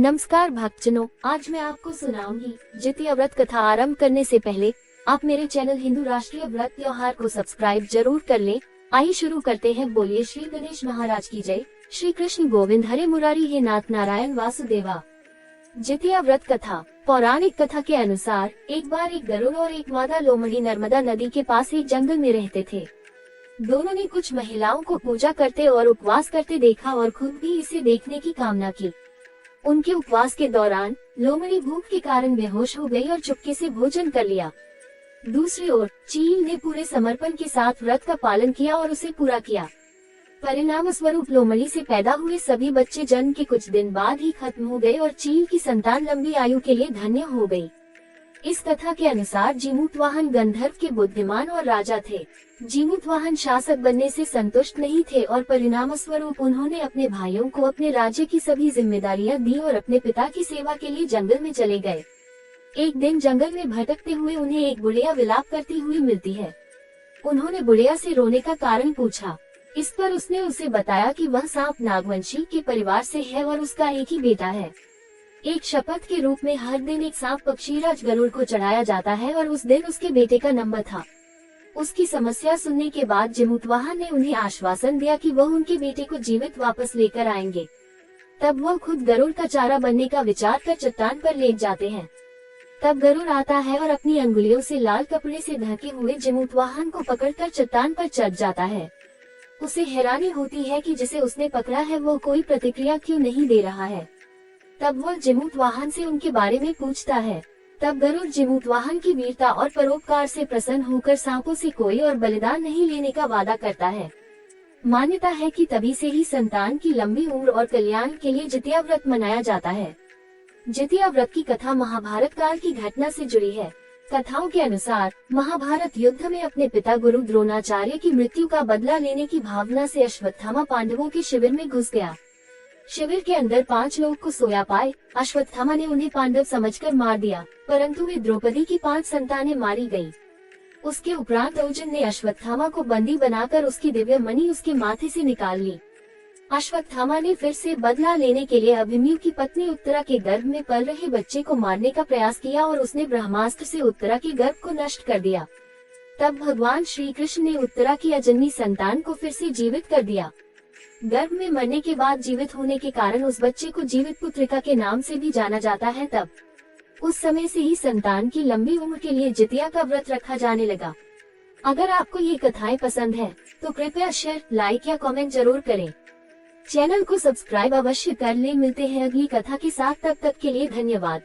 नमस्कार भक्तजनों, आज मैं आपको सुनाऊंगी जितिया व्रत कथा। आरंभ करने से पहले आप मेरे चैनल हिंदू राष्ट्रीय व्रत त्योहार को सब्सक्राइब जरूर कर लें। आइए शुरू करते हैं। बोलिए श्री गणेश महाराज की जय। श्री कृष्ण गोविंद हरे मुरारी हे नाथ नारायण वासुदेवा। जितिया व्रत कथा। पौराणिक कथा के अनुसार एक बार एक गरुड़ और एक मादा लोमड़ी नर्मदा नदी के पास एक जंगल में रहते थे। दोनों ने कुछ महिलाओं को पूजा करते और उपवास करते देखा और खुद भी इसे देखने की कामना की। उनके उपवास के दौरान लोमड़ी भूख के कारण बेहोश हो गई और चुपके से भोजन कर लिया। दूसरी ओर चील ने पूरे समर्पण के साथ व्रत का पालन किया और उसे पूरा किया। परिणाम स्वरूप लोमड़ी से पैदा हुए सभी बच्चे जन्म के कुछ दिन बाद ही खत्म हो गए और चील की संतान लंबी आयु के लिए धन्य हो गई। इस कथा के अनुसार जीमूतवाहन गंधर्व के बुद्धिमान और राजा थे। जीमूतवाहन शासक बनने से संतुष्ट नहीं थे और परिणाम स्वरूप उन्होंने अपने भाइयों को अपने राज्य की सभी जिम्मेदारियां दी और अपने पिता की सेवा के लिए जंगल में चले गए। एक दिन जंगल में भटकते हुए उन्हें एक बुढ़िया विलाप करती हुई मिलती है। उन्होंने बुढ़िया से रोने का कारण पूछा। इस पर उसने उसे बताया कि वह सांप नागवंशी के परिवार से है और उसका एक ही बेटा है। एक शपथ के रूप में हर दिन एक सांप पक्षीराज गरुड़ को चढ़ाया जाता है और उस दिन उसके बेटे का नंबर था। उसकी समस्या सुनने के बाद जीमूतवाहन ने उन्हें आश्वासन दिया कि वह उनके बेटे को जीवित वापस लेकर आएंगे। तब वह खुद गरुड़ का चारा बनने का विचार कर चट्टान पर लेट जाते हैं। तब गरुड़ आता है और अपनी अंगुलियों से लाल कपड़े से ढके हुए जीमूतवाहन को पकड़कर चट्टान पर चढ़ जाता है। उसे हैरानी होती है कि जिसे उसने पकड़ा है वो कोई प्रतिक्रिया क्यों नहीं दे रहा है। तब वह जीमूतवाहन से उनके बारे में पूछता है। तब गरुड़ जीमूतवाहन की वीरता और परोपकार से प्रसन्न होकर सांपों से कोई और बलिदान नहीं लेने का वादा करता है। मान्यता है कि तभी से ही संतान की लंबी उम्र और कल्याण के लिए जितिया व्रत मनाया जाता है। जितिया व्रत की कथा महाभारत काल की घटना से जुड़ी है। कथाओं के अनुसार महाभारत युद्ध में अपने पिता गुरु द्रोणाचार्य की मृत्यु का बदला लेने की भावना से अश्वत्थामा पांडवों के शिविर में घुस गया। शिविर के अंदर 5 लोग को सोया पाए। अश्वत्थामा ने उन्हें पांडव समझकर मार दिया, परंतु वे द्रौपदी की 5 संतानें मारी गयी। उसके उपरांत अर्जुन ने अश्वत्थामा को बंदी बनाकर उसकी दिव्य मणि उसके माथे से निकाल ली। अश्वत्थामा ने फिर से बदला लेने के लिए अभिमन्यु की पत्नी उत्तरा के गर्भ में पल रहे बच्चे को मारने का प्रयास किया और उसने ब्रह्मास्त्र से उत्तरा के गर्भ को नष्ट कर दिया। तब भगवान श्री कृष्ण ने उत्तरा की अजन्मी संतान को फिर से जीवित कर दिया। गर्भ में मरने के बाद जीवित होने के कारण उस बच्चे को जीवित पुत्रिका के नाम से भी जाना जाता है। तब उस समय से ही संतान की लंबी उम्र के लिए जितिया का व्रत रखा जाने लगा। अगर आपको ये कथाएं पसंद है तो कृपया शेयर, लाइक या कमेंट जरूर करें। चैनल को सब्सक्राइब अवश्य कर लें। मिलते हैं अगली कथा के साथ, तब तक के लिए धन्यवाद।